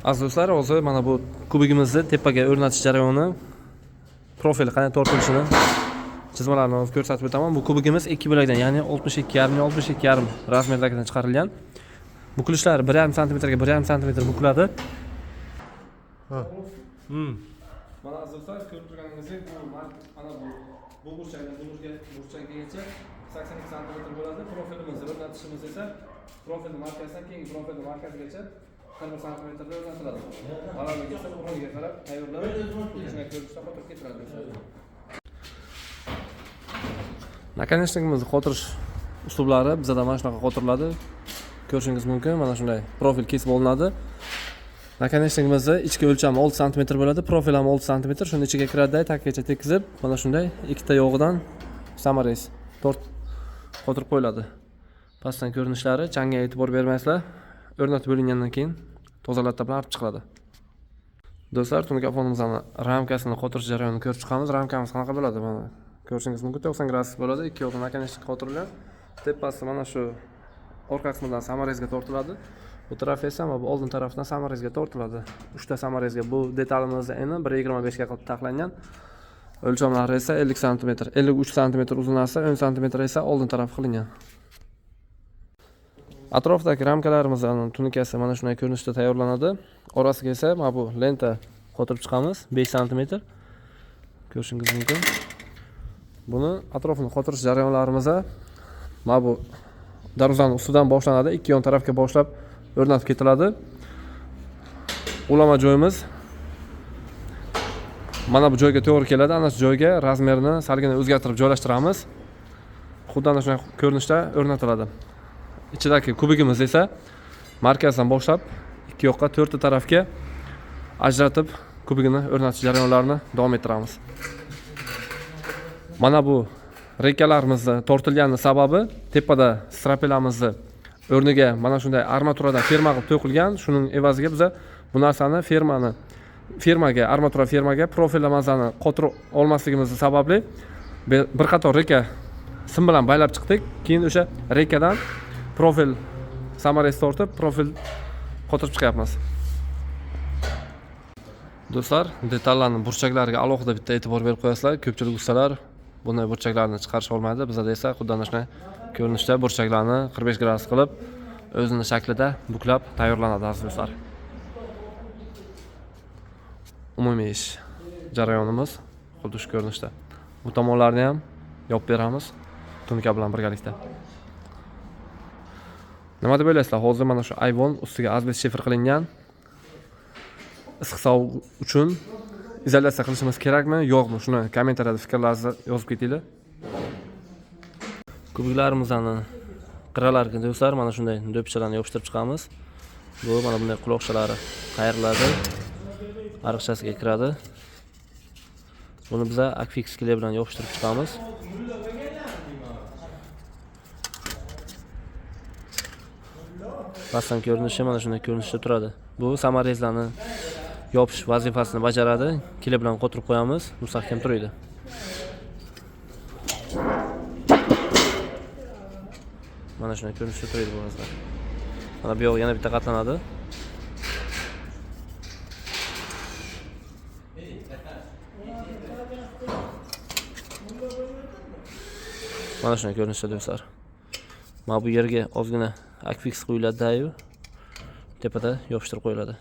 Aziz do'stlar, hozir mana bu kubigimizni tepaga o'rnatish jarayoni, profili qanday tortilishini chizmalarni ko'rsatib o'taman. Bu kubigimiz 2 bo'lakdan, ya'ni 62,5 62,5 razmerdagidan chiqarilgan. Buklishlar 1,5 sm ga 1,5 sm bukladi. Mana aziz do'stlar, ko'rib turganingizdek, bu burchakdan burchakgacha 82 sm bo'ladi. Profilimizni o'rnatishimiz esa profil markasidan keyingi profil markasigacha 1 sm o'rnatiladi. Balandligi esa o'rniga qarab tayyorlanib, shunday ko'rinishda qotirib ketiladi. Nakonechnikimizni qotirish uslublari bizda mana shunaqa qotiriladi. Ko'rishingiz mumkin, mana shunday profil kesib olinadi. Nakonechnikimizni ichki o'lchami 6 sm bo'ladi, profil ham 6 sm. Shuni ichiga kiradi, takgacha tekizib, mana shunday ikkita yog'idan samarez tort qotirib qo'yiladi. Pastdan ko'rinishlari, changga e'tibor bermaysizlar. O'rnatib bo'lingandan keyin tozalatib bilan artib chiqiladi. Do'stlar, tunikafonimizning ramkasini qotirish jarayonini ko'rib chiqamiz. Ramkamiz qanaqa bo'ladi? Mana ko'rishingiz mumkin, 90 gradus bo'ladi. Ikki yoqdan nakonechnik qotirilgan. Tepasi mana shu orqa qismidan samarezga tortiladi. Bu taraf esa bu oldin tarafdan samarezga tortiladi. 3 ta samarezga bu detalimizda eni 1.25 ga qilib taxlangan. O'lchamlari esa 50 sm, 53 sm uzunligi, 10 sm esa oldin taraf qilingan. Atrofdagi ramkalarimizning tunikasi mana shunday ko'rinishda tayyorlanadi. Orasiga esa mana bu lenta qotirib chiqamiz, 5 sm. Ko'rishingiz mumkin. Buni atrofini qotirish jarayonlarimizda mana bu darvozaning ustidan boshlanadi, ikki yon tarafga boshlab o'rnatib ketiladi. Ulama joyimiz mana bu joyga to'g'ri keladi. Ana shu joyga razmerini salgina o'zgartirib joylashtiramiz. Xuddi ana shunday ko'rinishda o'rnatiladi. Ichidagi kubigimiz esa markazdan boshlab ikki yoqqa 4 ta tarafga ajratib kubigini o'rnatish jarayonlarini davom ettiramiz. Mana bu rekalarimizni tortilgani sababi tepada strapelamizni o'rniga mana shunday armaturadan ferma qilib to'qilgan. Shuning evaziga biz bu narsani fermaga, armatura fermaga profillamazani qotirib olmasligimiz sababli bir qator reka sim bilan baylab chiqdik. Keyin o'sha rekadan profil samarez tortib, profil qotirib chiqyapmiz. Do'stlar, detallarning burchaklariga alohida bitta e'tibor berib qo'yasizlar. Ko'pchilik ustalar bunday burchaklarni chiqarish olmaydi. Bizda esa xuddi ana shunday ko'rinishda burchaklarni 45 gradus qilib, o'zining shaklida buklab tayyorlanadi aziz do'stlar. Umumiy ish jarayonimiz xuddi shu ko'rinishda. Bu tomonlarni ham yopib beramiz tunika bilan birgalikda. Nima deb o'ylaysizlar? Hozir mana shu ayvon ustiga azbest shifr qilingan. Issiq sovuq uchun izolyatsiya qilishimiz kerakmi, yo'qmi? Shuni kommentariyada fikrlaringizni yozib ketinglar. Kubiklarimizni qirralariga do'stlar mana shunday do'pchalarni yopishtirib chiqamiz. Bu mana bunday quloqchalari qayriladi, ariqchasiga kiradi. Buni biz akfix kley bilan yopishtirib chiqamiz. Pastdan ko'rinishi mana shunday ko'rinishda turadi. Bu samarezlarni yopish vazifasini bajaradi. Kley bilan qotirib qo'yamiz, mustahkam turadi. Mana shunday ko'rinishda turadi bu narsalar. Mana bu yoq yana bitta qatlanadi. Mana shunday ko'rinishda do'stlar. Mana bu yerga ozgina akfix qo'yiladi-yu, tepada yopishtirib qo'yiladi.